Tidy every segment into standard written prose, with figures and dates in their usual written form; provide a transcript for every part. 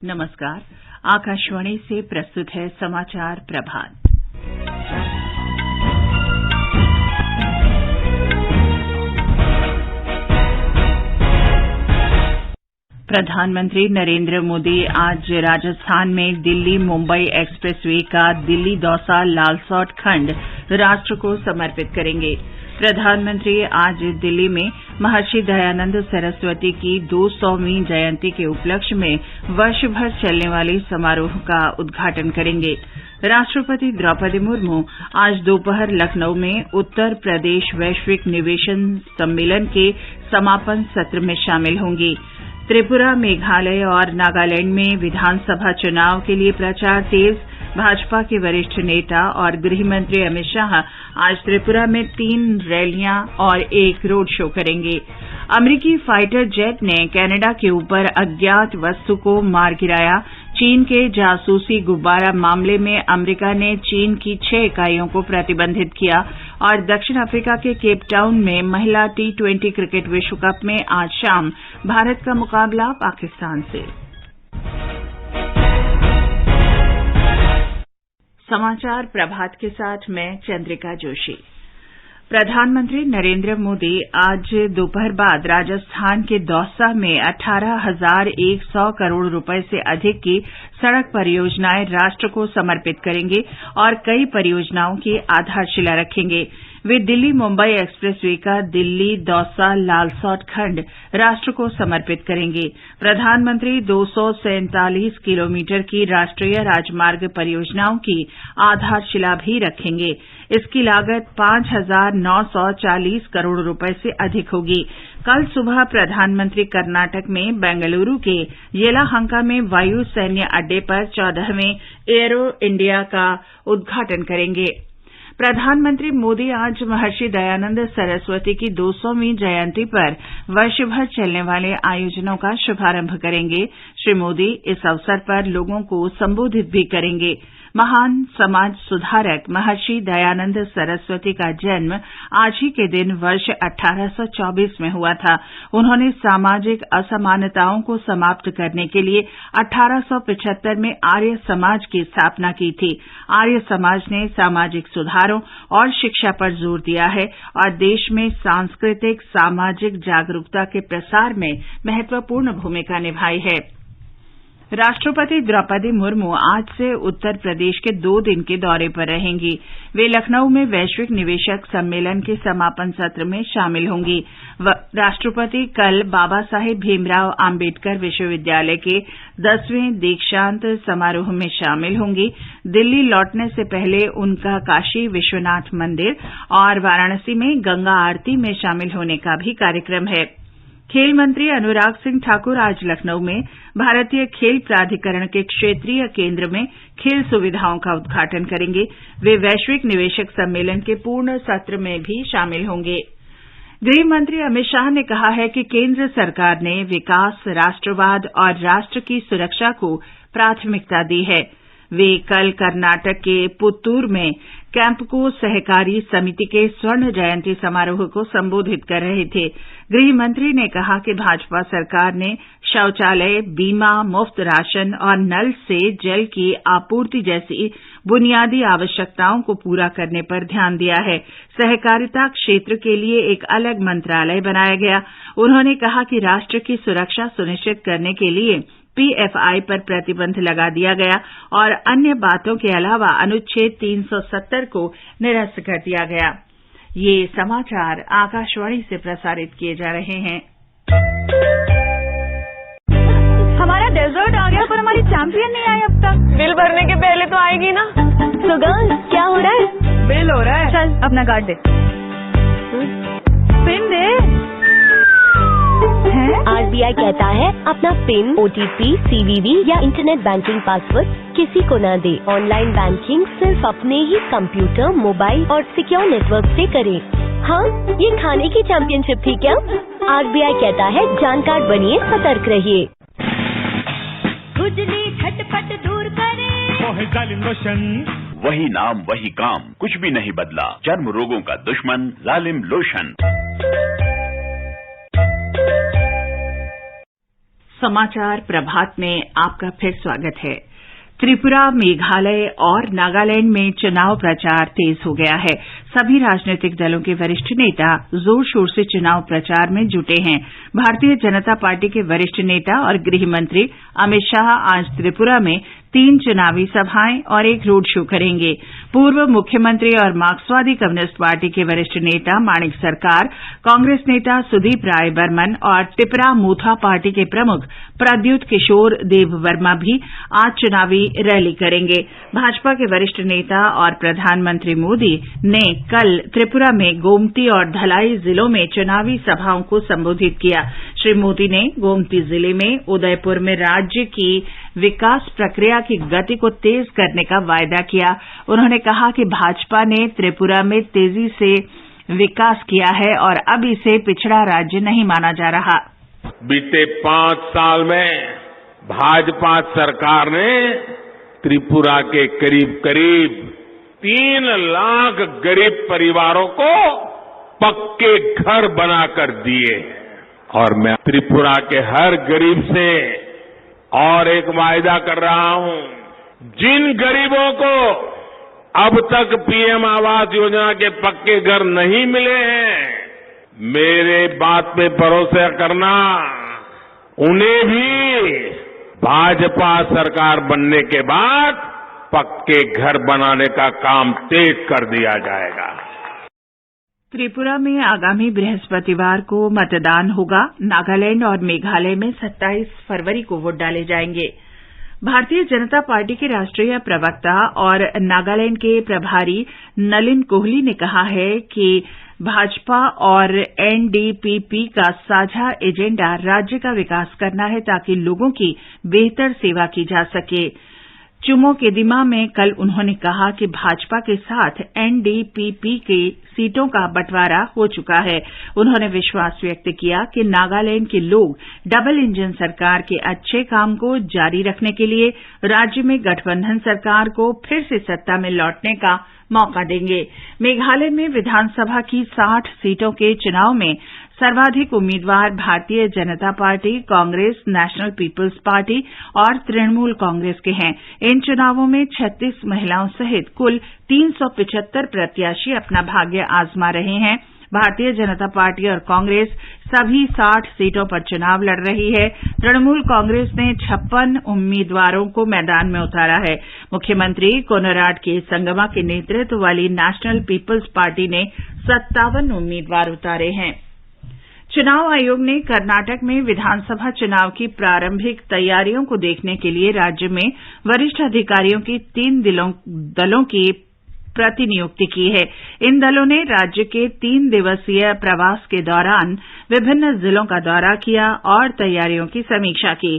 नमस्कार। आकाशवाणी से प्रस्तुत है समाचार प्रभात। प्रधानमंत्री नरेंद्र मोदी आज राजस्थान में दिल्ली मुंबई एक्सप्रेसवे का दिल्ली दौसा लालसोट खंड राष्ट्र को समर्पित करेंगे। प्रधानमंत्री आज दिल्ली में महर्षि दयानंद सरस्वती की 200वीं जयंती के उपलक्ष्य में वर्ष भर चलने वाले समारोह का उद्घाटन करेंगे। राष्ट्रपति द्रौपदी मुर्मू आज दोपहर लखनऊ में उत्तर प्रदेश वैश्विक निवेशन सम्मेलन के समापन सत्र में शामिल होंगी। त्रिपुरा, मेघालय और नागालैंड में विधानसभा चुनाव के लिए प्रचार तेज। भाजपा के वरिष्ठ नेता और गृह मंत्री अमित शाह आज त्रिपुरा में 3 रैलियां और 1 रोड शो करेंगे। अमेरिकी फाइटर जेट ने कनाडा के ऊपर अज्ञात वस्तु को मार गिराया। चीन के जासूसी गुब्बारा मामले में अमेरिका ने चीन की 6 इकाइयों को प्रतिबंधित किया और दक्षिण अफ्रीका के केप टाउन में महिला T20 क्रिकेट विश्व कप में आज शाम भारत का मुकाबला पाकिस्तान से। समाचार प्रभात के साथ मैं चंद्रिका जोशी। प्रधानमंत्री नरेंद्र मोदी आज दोपहर बाद राजस्थान के दौसा में 18,100 करोड़ रुपए से अधिक की सड़क परियोजनाएं राष्ट्र को समर्पित करेंगे और कई परियोजनाओं की आधारशिला रखेंगे। वे दिल्ली मुंबई एक्सप्रेसवे का दिल्ली दौसा लालसोट खंड राष्ट्र को समर्पित करेंगे। प्रधानमंत्री 247 किलोमीटर की राष्ट्रीय राजमार्ग परियोजनाओं की आधारशिला भी रखेंगे। इसकी लागत 5,940 करोड़ रुपए से अधिक होगी। कल सुबह प्रधानमंत्री कर्नाटक में बेंगलुरु के येलाहंका में वायु सैन्य अड्डे पर 14वें एयरो इंडिया का उद्घाटन करेंगे। प्रधानमंत्री मोदी आज महर्षि दयानंद सरस्वती की 200वीं जयंती पर वर्ष भर चलने वाले आयोजनों का शुभारंभ करेंगे। श्री मोदी इस अवसर पर लोगों को संबोधित भी करेंगे। महान समाज सुधारक महर्षि दयानंद सरस्वती का जन्म आज ही के दिन वर्ष 1824 में हुआ था। उन्होंने सामाजिक असमानताओं को समाप्त करने के लिए 1875 में आर्य समाज की स्थापना की थी। आर्य समाज ने सामाजिक सुधारों और शिक्षा पर जोर दिया है और देश में सांस्कृतिक सामाजिक जागरूकता के प्रसार में महत्वपूर्ण भूमिका निभाई है। राष्ट्रपति द्रौपदी मुर्मू आज से उत्तर प्रदेश के 2 दिन के दौरे पर रहेंगी। वे लखनऊ में वैश्विक निवेशक सम्मेलन के समापन सत्र में शामिल होंगी। राष्ट्रपति कल बाबा साहेब भीमराव आम्बेडकर विश्वविद्यालय के 10वें दीक्षांत समारोह में शामिल होंगी। दिल्ली लौटने से पहले उनका काशी विश्वनाथ मंदिर और वाराणसी में गंगा आरती में शामिल होने का भी कार्यक्रम है। खेल मंत्री अनुराग सिंह ठाकुर आज लखनऊ में भारतीय खेल प्राधिकरण के क्षेत्रीय केंद्र में खेल सुविधाओं का उद्घाटन करेंगे। वे वैश्विक निवेशक सम्मेलन के पूर्ण सत्र में भी शामिल होंगे। गृह मंत्री अमित शाह ने कहा है कि केंद्र सरकार ने विकास, राष्ट्रवाद और राष्ट्र की सुरक्षा को प्राथमिकता दी है। वे कल कर्नाटक के पुत्तूर में कैंपको सहकारी समिति के स्वर्ण जयंती समारोह को संबोधित कर रहे थे। गृह मंत्री ने कहा कि भाजपा सरकार ने शौचालय, बीमा, मुफ्त राशन और नल से जल की आपूर्ति जैसी बुनियादी आवश्यकताओं को पूरा करने पर ध्यान दिया है। सहकारिता क्षेत्र के लिए एक अलग मंत्रालय बनाया गया। उन्होंने कहा कि राष्ट्र की सुरक्षा सुनिश्चित करने के लिए PFI पर प्रतिबंध लगा दिया गया और अन्य बातों के अलावा अनुच्छेद 370 को निरस्त कर दिया गया। ये समाचार आकाशवाणी से प्रसारित किए जा रहे हैं। हमारा डेजर्ट आ गया पर हमारी चैंपियन नहीं आई अब तक। बिल भरने के पहले तो आएगी ना। So girls, क्या हो रहा है? बिल हो रहा है। चल अपना कार्ड दे। पिन दे। RBI कहता है अपना पिन, OTP, CVV या इंटरनेट बैंकिंग पासवर्ड किसी को न दे। ऑनलाइन बैंकिंग सिर्फ अपने ही कंप्यूटर, मोबाइल और सिक्योर नेटवर्क से करें। हाँ, ये खाने की चैंपियनशिप थी क्या? RBI कहता है जानकार बनिए, सतर्क रहिए। खुजली झटपट दूर करे, जालिम लोशन, वही नाम वही काम, कुछ भी नहीं बदला। चर्म रोगों का दुश्मन जालिम लोशन। समाचार प्रभात में आपका फिर स्वागत है। त्रिपुरा, मेघालय और नागालैंड में चुनाव प्रचार तेज हो गया है। सभी राजनीतिक दलों के वरिष्ठ नेता जोर शोर से चुनाव प्रचार में जुटे हैं। भारतीय जनता पार्टी के वरिष्ठ नेता और गृह मंत्री अमित शाह आज त्रिपुरा में 3 चुनावी सभाएं और 1 रोड शो करेंगे। पूर्व मुख्यमंत्री और मार्क्सवादी कम्युनिस्ट पार्टी के वरिष्ठ नेता माणिक सरकार, कांग्रेस नेता सुदीप राय बर्मन और तिपरा मोथा पार्टी के प्रमुख प्रद्युत किशोर देबवर्मा भी आज चुनावी रैली करेंगे। भाजपा के वरिष्ठ नेता और प्रधानमंत्री मोदी ने कल त्रिपुरा में गोमती और धलाई जिलों में चुनावी सभाओं को संबोधित किया। श्री मोदी ने गोमती जिले में उदयपुर में राज्य की विकास प्रक्रिया की गति को तेज करने का वायदा किया। उन्होंने कहा कि भाजपा ने त्रिपुरा में तेजी से विकास किया है और अब इसे पिछड़ा राज्य नहीं माना जा रहा। बीते 5 साल में भाजपा सरकार ने त्रिपुरा के करीब 3 लाख गरीब परिवारों को पक्के घर बनाकर दिए और मैं त्रिपुरा के हर गरीब से और एक वायदा कर रहा हूं, जिन गरीबों को अब तक पीएम आवास योजना के पक्के घर नहीं मिले हैं, मेरे बात पे भरोसा करना, उन्हें भी भाजपा सरकार बनने के बाद पक्के घर बनाने का काम तेज कर दिया जाएगा। त्रिपुरा में आगामी बृहस्पतिवार को मतदान होगा। नागालैंड और मेघालय में 27 फरवरी को वोट डाले जाएंगे। भारतीय जनता पार्टी के राष्ट्रीय प्रवक्ता और नागालैंड के प्रभारी नलिन कोहली ने कहा है कि भाजपा और एनडीपीपी का साझा एजेंडा राज्य का विकास करना है ताकि लोगों की बेहतर सेवा की जा सके। चुमोकेदिमा में कल उन्होंने कहा कि भाजपा के साथ एनडीपीपी की सीटों का बंटवारा हो चुका है। उन्होंने विश्वास व्यक्त किया कि नागालैंड के लोग डबल इंजन सरकार के अच्छे काम को जारी रखने के लिए राज्य में गठबंधन सरकार को फिर से सत्ता में लौटने का मौका देंगे। मेघालय में विधानसभा की 60 सीटों के चुनाव में सर्वाधिक उम्मीदवार Bharatiya Janata party, Congress, National People's Party और तृणमूल कांग्रेस के हैं। इन चुनावों में 36 महिलाओं सहित कुल 375 प्रत्याशी अपना भाग्य आजमा रहे हैं। भारतीय जनता पार्टी और कांग्रेस सभी 60 सीटों पर चुनाव लड़ रही है। तृणमूल कांग्रेस ने 56 उम्मीदवारों को मैदान में उतारा है। मुख्यमंत्री कोनराड के संगमा के नेतृत्व वाली नेशनल पीपुल्स पार्टी ने 57 उम्मीदवार उतारे हैं। चुनाव आयोग ने कर्नाटक में विधानसभा चुनाव की प्रारंभिक तैयारियों को देखने के लिए राज्य में वरिष्ठ अधिकारियों की 3 दलों की प्रतिनियुक्ति की है। इन दलों ने राज्य के 3 दिवसीय प्रवास के दौरान विभिन्न जिलों का दौरा किया और तैयारियों की समीक्षा की।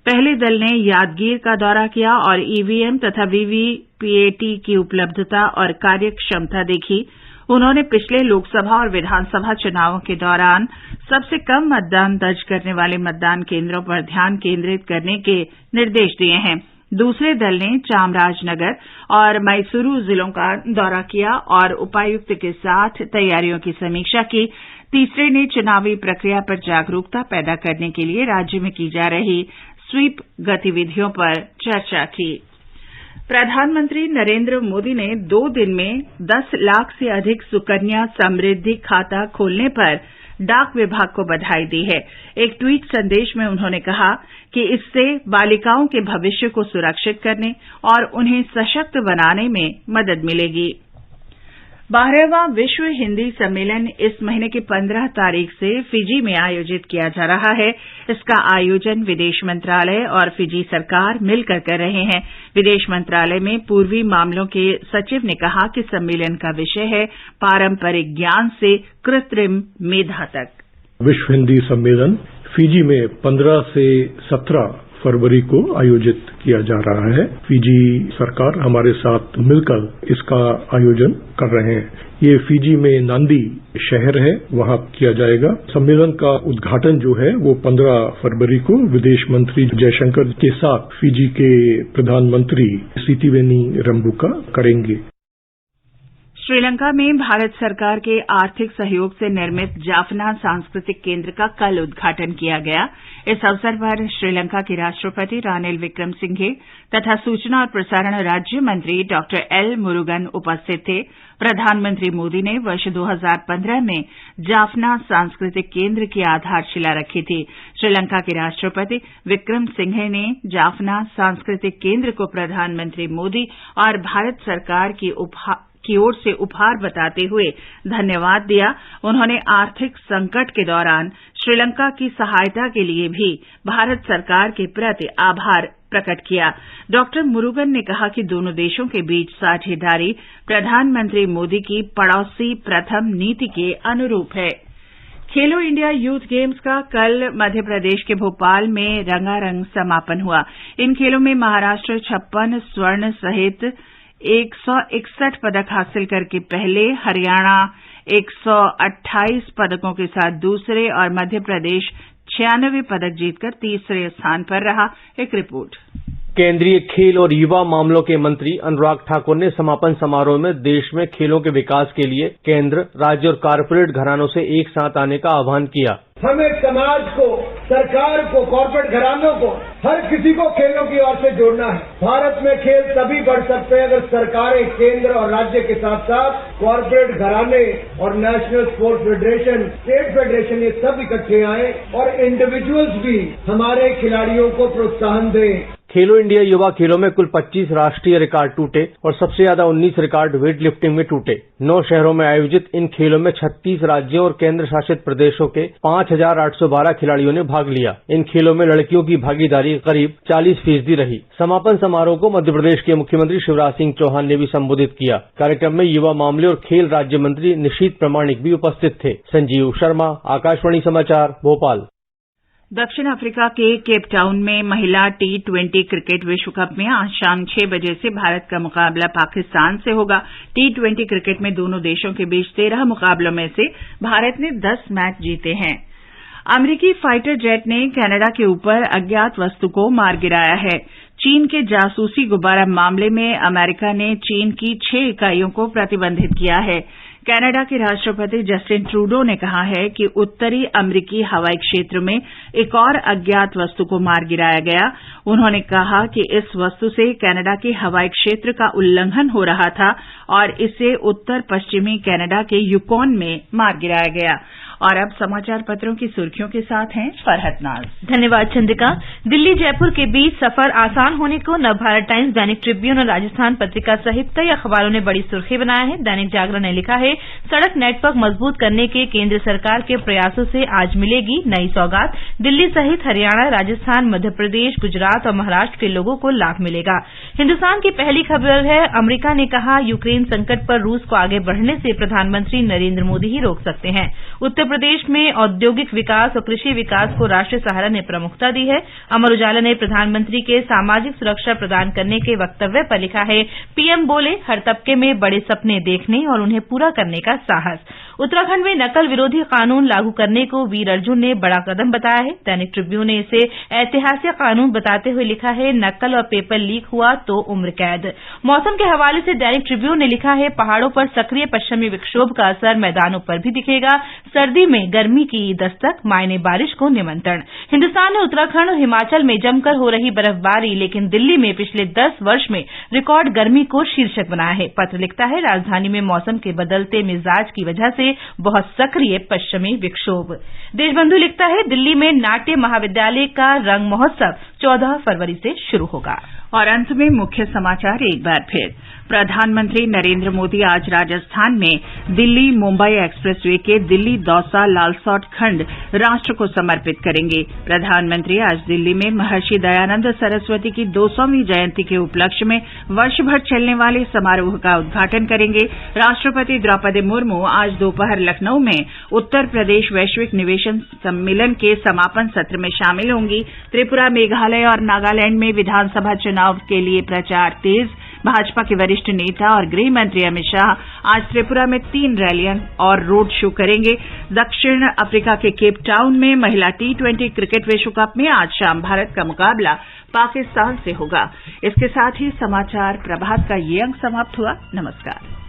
पहले दल ने यादगीर का दौरा किया और ईवीएम तथा वीवीपीएटी की उपलब्धता और कार्यक्षमता देखी। उन्होंने पिछले लोकसभा और विधानसभा चुनावों के दौरान सबसे कम मतदान दर्ज करने वाले मतदान केन्द्रों पर ध्यान केंद्रित करने के निर्देश दिए हैं। दूसरे दल ने चामराजनगर और मैसूरू जिलों का दौरा किया और उपायुक्त के साथ तैयारियों की समीक्षा की। तीसरे ने चुनावी प्रक्रिया पर जागरूकता पैदा करने के लिए राज्य में की जा रही स्वीप गतिविधियों पर चर्चा की। प्रधानमंत्री नरेंद्र मोदी ने 2 दिन में 10 लाख से अधिक सुकन्या समृद्धि खाता खोलने पर डाक विभाग को बधाई दी है। एक ट्वीट संदेश में उन्होंने कहा कि इससे बालिकाओं के भविष्य को सुरक्षित करने और उन्हें सशक्त बनाने में मदद मिलेगी। 12वां विश्व हिंदी सम्मेलन इस महीने की 15 तारीख से फिजी में आयोजित किया जा रहा है। इसका आयोजन विदेश मंत्रालय और फिजी सरकार मिलकर कर रहे हैं। विदेश मंत्रालय में पूर्वी मामलों के सचिव ने कहा कि सम्मेलन का विषय है पारंपरिक ज्ञान से कृत्रिम मेधा तक। विश्व हिंदी सम्मेलन फिजी में 15 से 17 फरवरी को आयोजित किया जा रहा है। फिजी सरकार हमारे साथ मिलकर इसका आयोजन कर रहे हैं। ये फिजी में नांदी शहर है, वहां किया जाएगा। सम्मेलन का उद्घाटन जो है वो 15 फरवरी को विदेश मंत्री जयशंकर के साथ फिजी के प्रधानमंत्री सितिवेनी रंबुका करेंगे। श्रीलंका में भारत सरकार के आर्थिक सहयोग से निर्मित जाफना सांस्कृतिक केंद्र का कल उद्घाटन किया गया। इस अवसर पर श्रीलंका के राष्ट्रपति रानिल विक्रमसिंघे तथा सूचना और प्रसारण राज्य मंत्री डॉ एल मुरुगन उपस्थित थे। प्रधानमंत्री मोदी ने वर्ष 2015 में जाफना सांस्कृतिक केंद्र की आधारशिला रखी थी। श्रीलंका के राष्ट्रपति विक्रमसिंघे ने जाफना सांस्कृतिक केंद्र को प्रधानमंत्री मोदी और भारत सरकार की ओर से उपहार बताते हुए धन्यवाद दिया। उन्होंने आर्थिक संकट के दौरान श्रीलंका की सहायता के लिए भी भारत सरकार के प्रति आभार प्रकट किया। डॉ मुरुगन ने कहा कि दोनों देशों के बीच साझेदारी प्रधानमंत्री मोदी की पड़ोसी प्रथम नीति के अनुरूप है। खेलो इंडिया यूथ गेम्स का कल मध्य प्रदेश के भोपाल में रंगारंग समापन हुआ। इन खेलों में महाराष्ट्र 56 स्वर्ण सहित 161 पदक हासिल करके पहले, हरियाणा 128 पदकों के साथ दूसरे और मध्य प्रदेश 96 पदक जीतकर तीसरे स्थान पर रहा। एक रिपोर्ट। केंद्रीय खेल और युवा मामलों के मंत्री अनुराग ठाकुर ने समापन समारोह में देश में खेलों के विकास के लिए केंद्र, राज्य और कारपोरेट घरानों से एक साथ आने का आह्वान किया। हमें समाज को, सरकार को, कॉर्पोरेट घरानों को, हर किसी को खेलों की ओर से जोड़ना है। भारत में खेल तभी बढ़ सकते हैं अगर सरकारें, केंद्र और राज्य के साथ साथ कॉर्पोरेट घराने और national sports federation, state federation, ये सब इकट्ठे आए और इंडिविजुअल्स भी हमारे खिलाड़ियों को प्रोत्साहन दें। खेलो इंडिया युवा खेलों में कुल 25 राष्ट्रीय रिकॉर्ड टूटे और सबसे ज्यादा 19 रिकॉर्ड वेट लिफ्टिंग में टूटे। 9 शहरों में आयोजित इन खेलों में 36 राज्यों और केंद्र शासित प्रदेशों के 5,812 खिलाड़ियों ने भाग लिया। इन खेलों में लड़कियों की भागीदारी करीब 40% रही। समापन समारोह को मध्य प्रदेश के मुख्यमंत्री शिवराज सिंह चौहान ने भी संबोधित किया। कार्यक्रम में युवा मामले और खेल राज्य मंत्री निशीथ प्रामाणिक भी उपस्थित थे। संजीव शर्मा, आकाशवाणी समाचार, भोपाल। दक्षिण अफ्रीका के केप टाउन में महिला T20 क्रिकेट विश्व कप में आज शाम 6 बजे से भारत का मुकाबला पाकिस्तान से होगा। T20 क्रिकेट में दोनों देशों के बीच 13 मुकाबलों में से भारत ने 10 मैच जीते हैं। अमेरिकी फाइटर जेट ने कनाडा के ऊपर अज्ञात वस्तु को मार गिराया है। चीन के जासूसी गुब्बारा मामले में अमेरिका ने चीन की 6 इकाइयों को प्रतिबंधित किया है। कनाडा के राष्ट्रपति जस्टिन ट्रूडो ने कहा है कि उत्तरी अमेरिकी हवाई क्षेत्र में एक और अज्ञात वस्तु को मार गिराया गया। उन्होंने कहा कि इस वस्तु से कनाडा के हवाई क्षेत्र का उल्लंघन हो रहा था और इसे उत्तर पश्चिमी कनाडा के यूकॉन में मार गिराया गया। और अब समाचार पत्रों की सुर्खियों के साथ हैं फरहत नाज। धन्यवाद चंद्रिका। दिल्ली जयपुर के बीच सफर आसान होने को नवभारत टाइम्स, दैनिक ट्रिब्यून और राजस्थान पत्रिका सहित कई अखबारों ने बड़ी सुर्खी बनाया है। दैनिक जागरण ने लिखा है, सड़क नेटवर्क मजबूत करने के केंद्र सरकार के प्रयासों से आज मिलेगी नई सौगात। दिल्ली सहित हरियाणा, राजस्थान, मध्य प्रदेश, गुजरात और महाराष्ट्र के लोगों को लाभ मिलेगा। हिन्दुस्तान की पहली खबर है, अमेरिका ने कहा यूक्रेन संकट पर रूस को आगे बढ़ने से प्रधानमंत्री नरेंद्र मोदी ही रोक सकते हैं। उत्तर प्रदेश में औद्योगिक विकास और कृषि विकास को राष्ट्रीय सहारा ने प्रमुखता दी है। अमर उजाला ने प्रधानमंत्री के सामाजिक सुरक्षा प्रदान करने के वक्तव्य पर लिखा है, पीएम बोले हर तबके में बड़े सपने देखने और उन्हें पूरा करने का साहस। उत्तराखंड में नकल विरोधी कानून लागू करने को वीर अर्जुन ने बड़ा कदम बताया है। दैनिक ट्रिब्यून ने इसे ऐतिहासिक कानून बताते हुए लिखा है, नकल और पेपर लीक हुआ तो उम्र कैद। मौसम के हवाले से दैनिक ट्रिब्यून ने लिखा है, पहाड़ों पर सक्रिय पश्चिमी विक्षोभ का असर मैदानों पर भी दिखेगा। सर्दी में गर्मी की दस्तक, मायने बारिश को निमंत्रण। हिन्दुस्तान ने उत्तराखंड और हिमाचल में जमकर हो रही बर्फबारी लेकिन दिल्ली में पिछले 10 वर्ष में रिकॉर्ड गर्मी को शीर्षक बनाया है। पत्र लिखता है, राजधानी में मौसम के बदलते मिजाज की वजह से बहुत सक्रिय पश्चिमी विक्षोभ। देशबंधु लिखता है, दिल्ली में नाट्य महाविद्यालय का रंग महोत्सव 14 फरवरी से शुरू होगा। और अंत में मुख्य समाचार एक बार फिर। प्रधानमंत्री नरेंद्र मोदी आज राजस्थान में दिल्ली मुंबई एक्सप्रेसवे के दिल्ली दौसा लालसौट खंड राष्ट्र को समर्पित करेंगे। प्रधानमंत्री आज दिल्ली में महर्षि दयानंद सरस्वती की 200वीं जयंती के उपलक्ष्य में वर्ष भर चलने वाले समारोह का उद्घाटन करेंगे। राष्ट्रपति द्रौपदी मुर्मू आज दोपहर लखनऊ में उत्तर प्रदेश वैश्विक निवेशन सम्मेलन के समापन सत्र में शामिल होंगी। त्रिपुरा, मेघालय और नागालैंड में विधानसभा चुनाव के लिए प्रचार तेज। भाजपा के वरिष्ठ नेता और गृह मंत्री अमित शाह आज त्रिपुरा में 3 रैलियां और रोड शो करेंगे। दक्षिण अफ्रीका के केप टाउन में महिला T20 क्रिकेट विश्व कप में आज शाम भारत का मुकाबला पाकिस्तान से होगा। इसके साथ ही समाचार प्रभात का ये अंक समाप्त हुआ। नमस्कार।